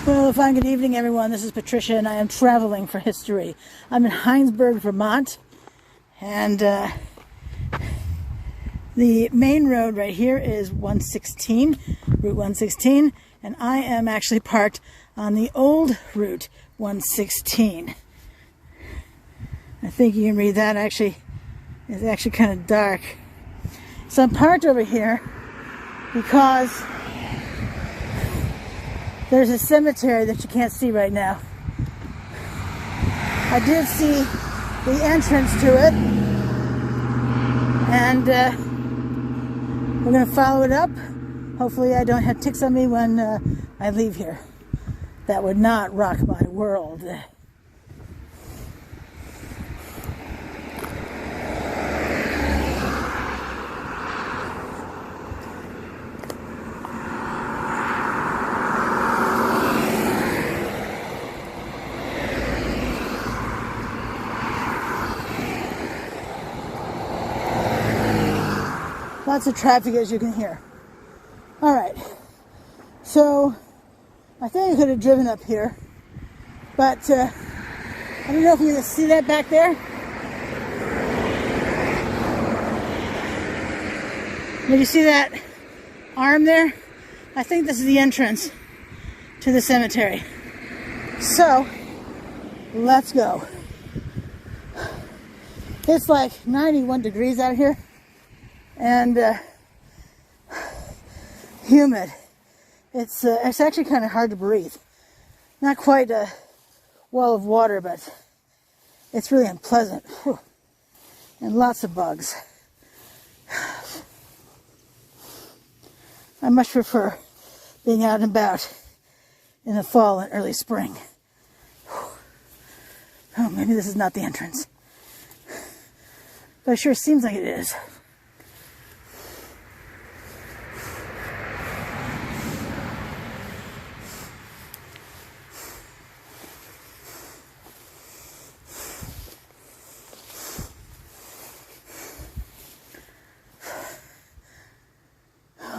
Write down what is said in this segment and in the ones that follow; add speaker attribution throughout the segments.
Speaker 1: Well, fine good evening, everyone. This is Patricia, and I am traveling for history. I'm in Hinesburg, Vermont, and the main road right here is 116, Route 116, and I am actually parked on the old Route 116. I think you can read that. Actually, it's actually kind of dark. So I'm parked over here because there's a cemetery that you can't see right now. I did see the entrance to it, and we're going to follow it up. Hopefully I don't have ticks on me when I leave here. That would not rock my world. Lots of traffic, as you can hear. All right, so I think I could have driven up here, but I don't know if you can see that back there. Did you see that arm there? I think this is the entrance to the cemetery. So let's go. It's like 91 degrees out here. And humid. It's actually kind of hard to breathe. Not quite a wall of water, but it's really unpleasant. Whew. And lots of bugs. I much prefer being out and about in the fall and early spring. Whew. Oh, maybe this is not the entrance. But it sure seems like it is.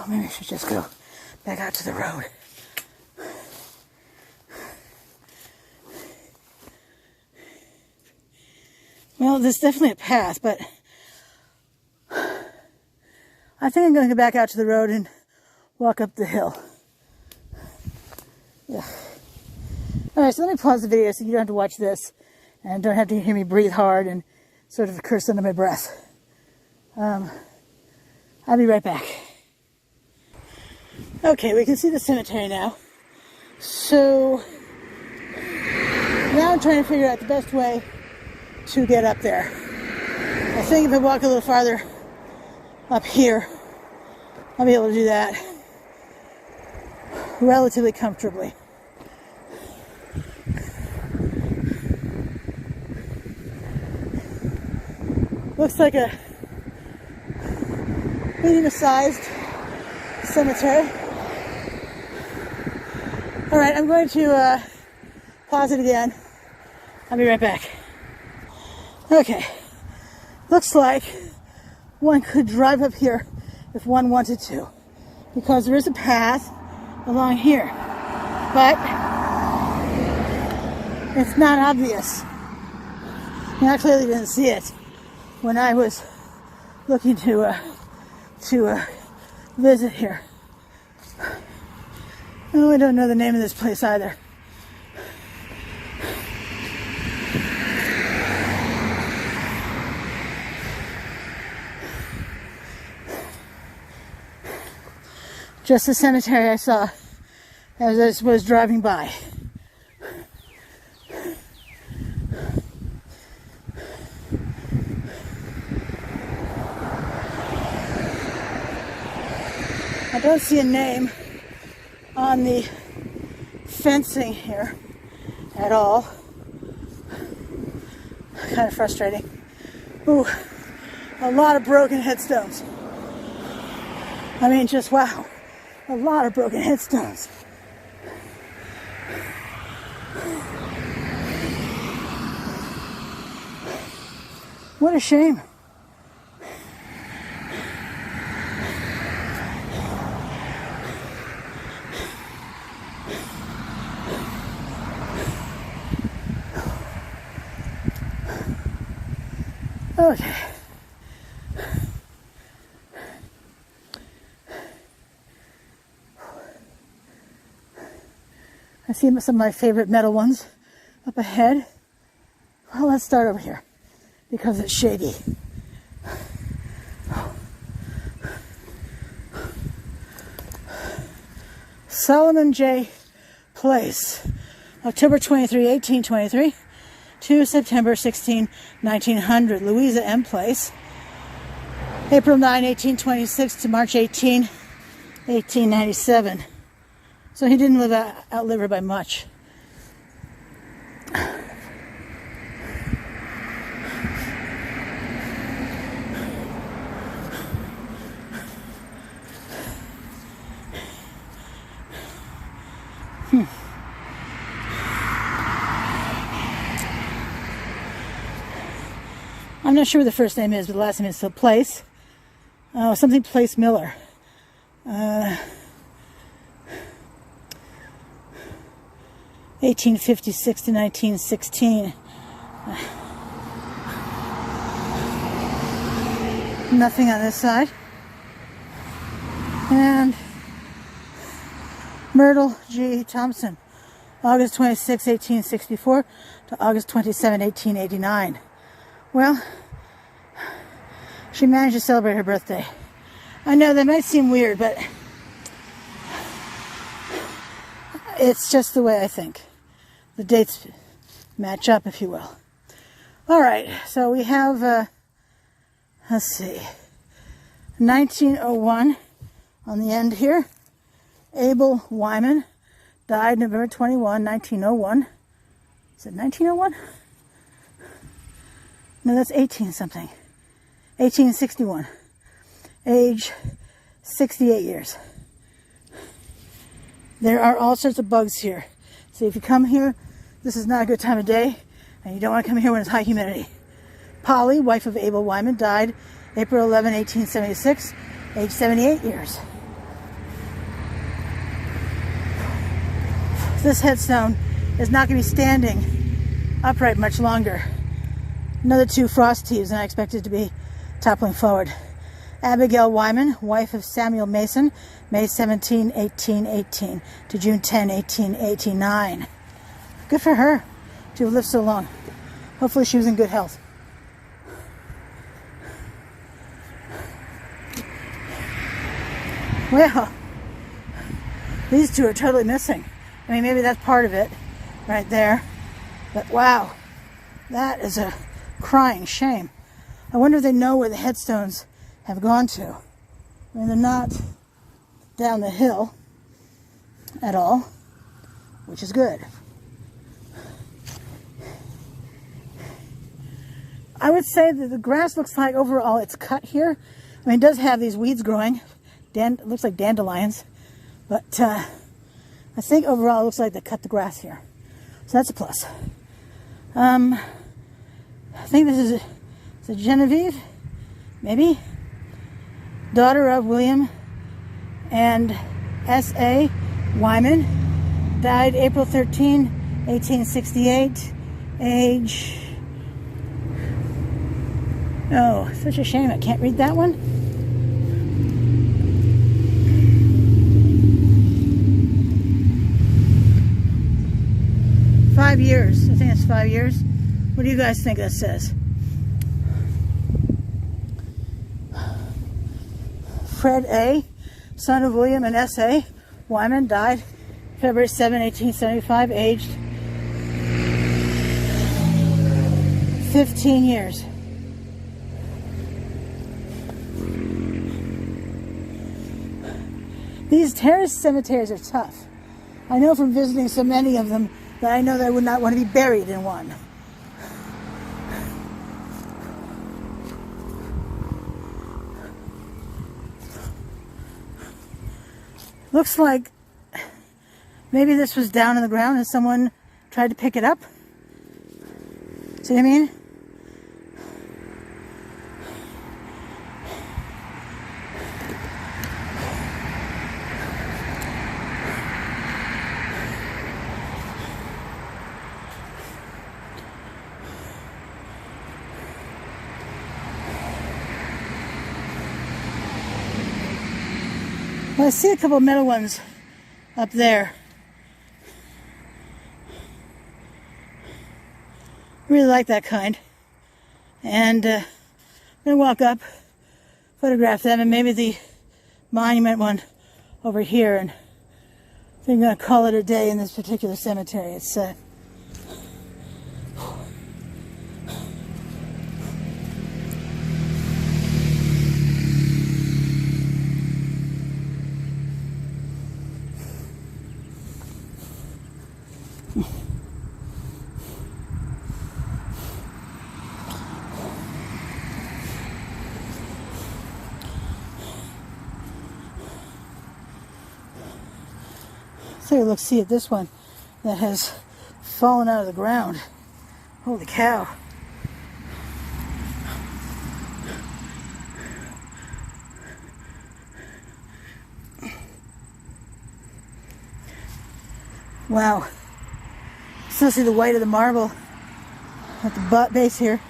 Speaker 1: Maybe I should just go back out to the road. Well, there's definitely a path, but I think I'm going to go back out to the road and walk up the hill. Yeah. Alright, so let me pause the video so you don't have to watch this and don't have to hear me breathe hard and sort of curse under my breath. I'll be right back. Okay, we can see the cemetery now. So now I'm trying to figure out the best way to get up there. I think if I walk a little farther up here, I'll be able to do that relatively comfortably. Looks like a medium-sized cemetery. All right, I'm going to pause it again. I'll be right back. Okay, looks like one could drive up here if one wanted to, because there is a path along here, but it's not obvious. And I clearly didn't see it when I was looking to visit here. Oh, I don't know the name of this place either. Just the cemetery I saw as I was driving by. I don't see a name on the fencing here at all. Kind of frustrating. Ooh, a lot of broken headstones. I mean, just wow, a lot of broken headstones. What a shame. Okay. I see some of my favorite metal ones up ahead. Well, let's start over here because it's shady. Solomon J. Place, October 23, 1823 to September 16, 1900. Louisa M. Place, April 9, 1826 to March 18, 1897. So he didn't outlive her by much. I'm not sure what the first name is, but the last name is still Place. Something Place Miller. 1856 to 1916. Nothing on this side. And Myrtle G. Thompson, August 26, 1864 to August 27, 1889. Well, she managed to celebrate her birthday. I know that might seem weird, but it's just the way I think. The dates match up, if you will. All right, so we have, let's see, 1901 on the end here. Abel Wyman died November 21, 1901. Is it 1901? No, that's 18 something. 1861. Age 68 years. There are all sorts of bugs here. So if you come here, this is not a good time of day, and you don't want to come here when it's high humidity. Polly, wife of Abel Wyman, died April 11, 1876, age 78 years. This headstone is not going to be standing upright much longer. Another two frost heaves, and I expect it to be toppling forward. Abigail Wyman, wife of Samuel Mason, May 17, 1818 to June 10, 1889. Good for her to have lived so long. Hopefully she was in good health. Well, these two are totally missing. I mean, maybe that's part of it right there. But wow, that is a crying shame. I wonder if they know where the headstones have gone to. I mean, they're not down the hill at all, which is good. I would say that the grass looks like overall it's cut here. I mean, it does have these weeds growing. It looks like dandelions. But I think overall it looks like they cut the grass here. So that's a plus. I think this is a Genevieve, maybe. Daughter of William and S.A. Wyman. Died April 13, 1868. Age... Oh, such a shame I can't read that one. Five years. I think it's 5 years. What do you guys think that says? Fred A., son of William and S.A. Wyman, died February 7, 1875, aged 15 years. These terraced cemeteries are tough. I know from visiting so many of them that I know that I would not want to be buried in one. Looks like maybe this was down on the ground and someone tried to pick it up. See what I mean? Well, I see a couple of metal ones up there. Really like that kind. And I'm going to walk up, photograph them, and maybe the monument one over here. And I think I'm going to call it a day in this particular cemetery. It's take a look, see at this one that has fallen out of the ground. Holy cow. Wow. Still see the white of the marble at the base here.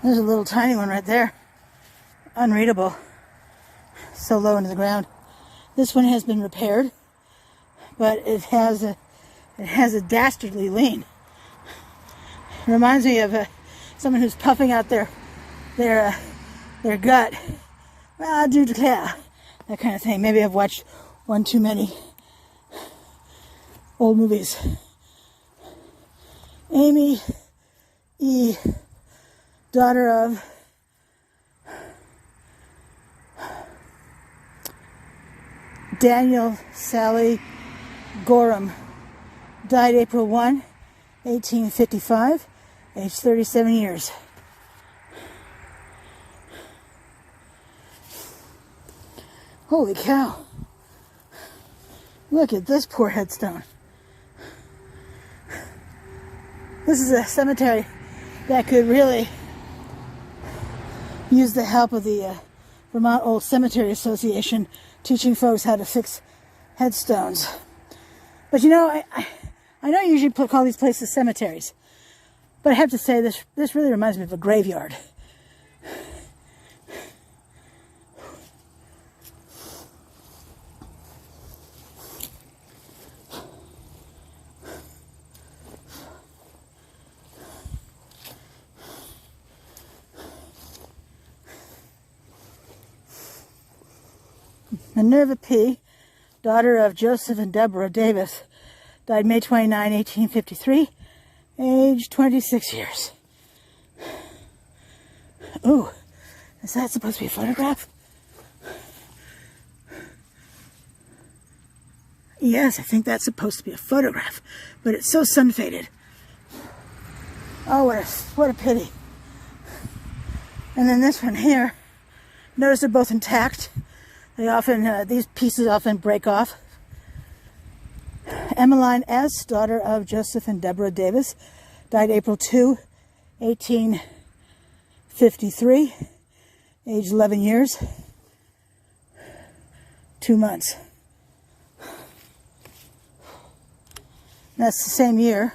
Speaker 1: There's a little tiny one right there. Unreadable. So low into the ground. This one has been repaired, but it has a dastardly lean. It reminds me of someone who's puffing out their gut. Well, I do declare, that kind of thing. Maybe I've watched one too many old movies. Amy E., daughter of Daniel Sally Gorham, died April 1, 1855, age 37 years. Holy cow. Look at this poor headstone. This is a cemetery that could really use the help of the Vermont Old Cemetery Association, teaching folks how to fix headstones. But you know, I don't usually call these places cemeteries, but I have to say this really reminds me of a graveyard. Minerva P., daughter of Joseph and Deborah Davis, died May 29, 1853, age 26 years. Ooh, is that supposed to be a photograph? Yes, I think that's supposed to be a photograph, but it's so sun-faded. Oh, what a pity. And then this one here, notice they're both intact. They often, these pieces often break off. Emmeline S., daughter of Joseph and Deborah Davis, died April 2, 1853, age 11 years, 2 months. That's the same year.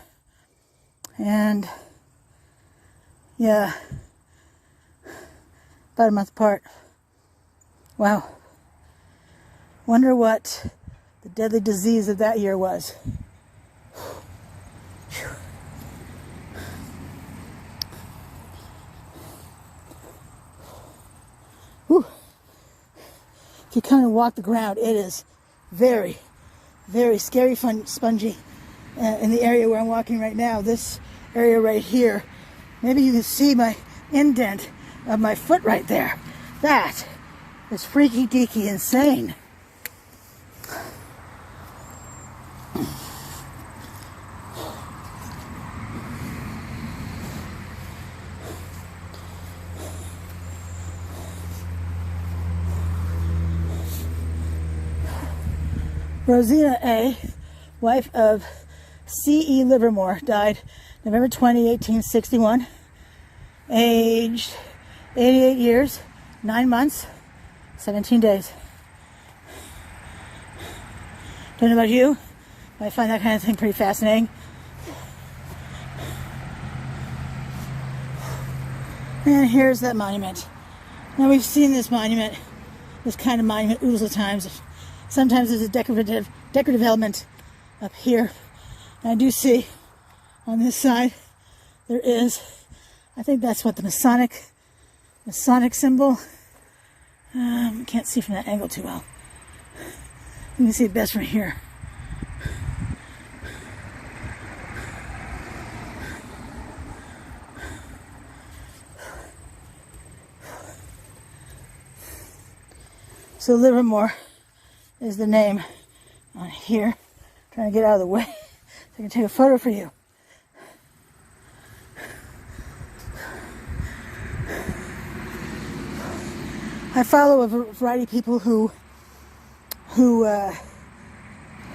Speaker 1: And, yeah, about a month apart. Wow. Wonder what the deadly disease of that year was. Whew. If you kind of walk the ground, it is very, very scary, spongy. In the area where I'm walking right now, this area right here, maybe you can see my indent of my foot right there. That is freaky deaky insane. Rosina A., wife of C.E. Livermore, died November 20, 1861, aged 88 years, 9 months, 17 days. Don't know about you, but I find that kind of thing pretty fascinating. And here's that monument. Now we've seen this monument, this kind of monument, oodles of times. Sometimes there's a decorative element up here. And I do see on this side there is, I think that's what the Masonic symbol. Can't see from that angle too well. You can see it best from here. So Livermore is the name on here. Trying to get out of the way so I can take a photo for you. I follow a variety of people who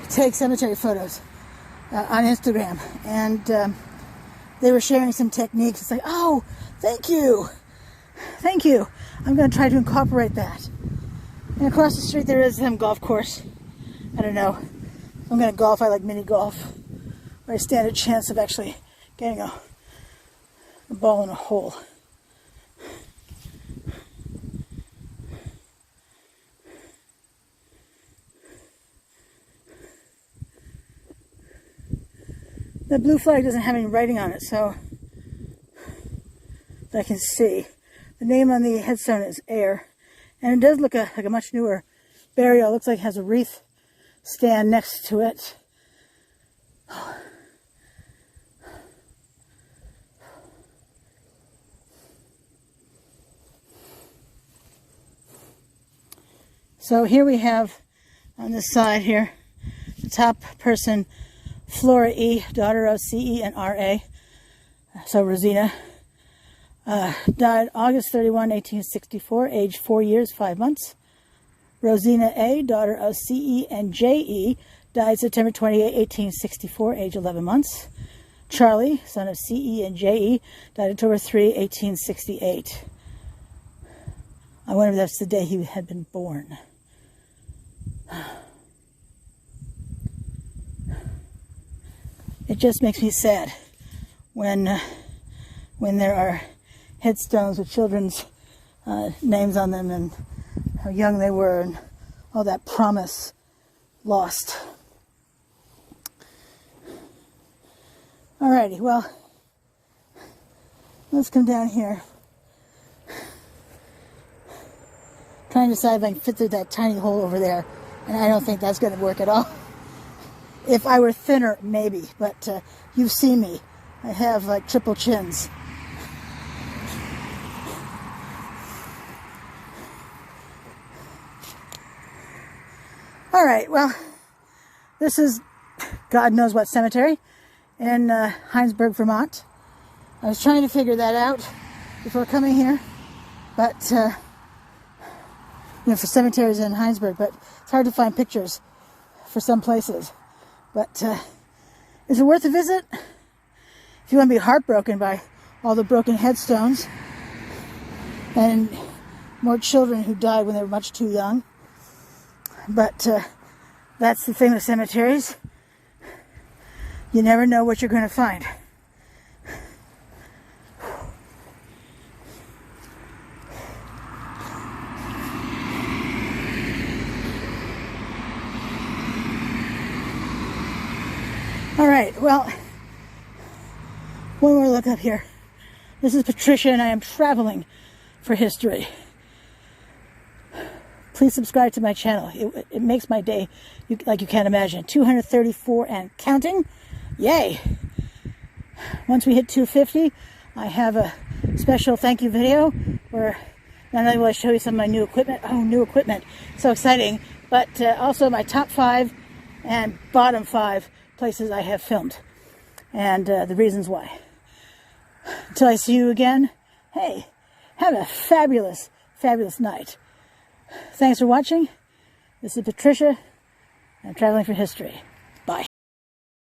Speaker 1: take cemetery photos on Instagram, and they were sharing some techniques. It's like, oh, thank you. I'm going to try to incorporate that. And across the street there is some golf course. I don't know. If I'm going to golf, I like mini golf, where I stand a chance of actually getting a ball in a hole. The blue flag doesn't have any writing on it, so that I can see. The name on the headstone is Air. And it does look like a much newer burial. It looks like it has a wreath stand next to it. So here we have on this side here, the top person, Flora E., daughter of C.E. and R.A. So Rosina. Died August 31, 1864, age 4 years, 5 months. Rosina A., daughter of C.E. and J.E., died September 28, 1864, age 11 months. Charlie, son of C.E. and J.E., died October 3, 1868. I wonder if that's the day he had been born. It just makes me sad when there are headstones with children's names on them and how young they were and all that promise lost. Alrighty, well, let's come down here. Trying to decide if I can fit through that tiny hole over there, and I don't think that's going to work at all. If I were thinner, maybe, but you've seen me. I have like triple chins. All right, well, this is God knows what cemetery in Hinesburg, Vermont. I was trying to figure that out before coming here, but you know, for cemeteries in Hinesburg, but it's hard to find pictures for some places. But is it worth a visit? If you want to be heartbroken by all the broken headstones and more children who died when they were much too young. But that's the thing with cemeteries. You never know what you're going to find. All right, well, one more look up here. This is Patricia, and I am traveling for history. Please subscribe to my channel. It makes my day, like you can't imagine. 234 and counting. Yay! Once we hit 250, I have a special thank you video where not only will I show you some of my new equipment, new equipment, so exciting, but also my top 5 and bottom 5 places I have filmed and the reasons why. Until I see you again, hey, have a fabulous, fabulous night. Thanks for watching. This is Patricia. I'm traveling for history.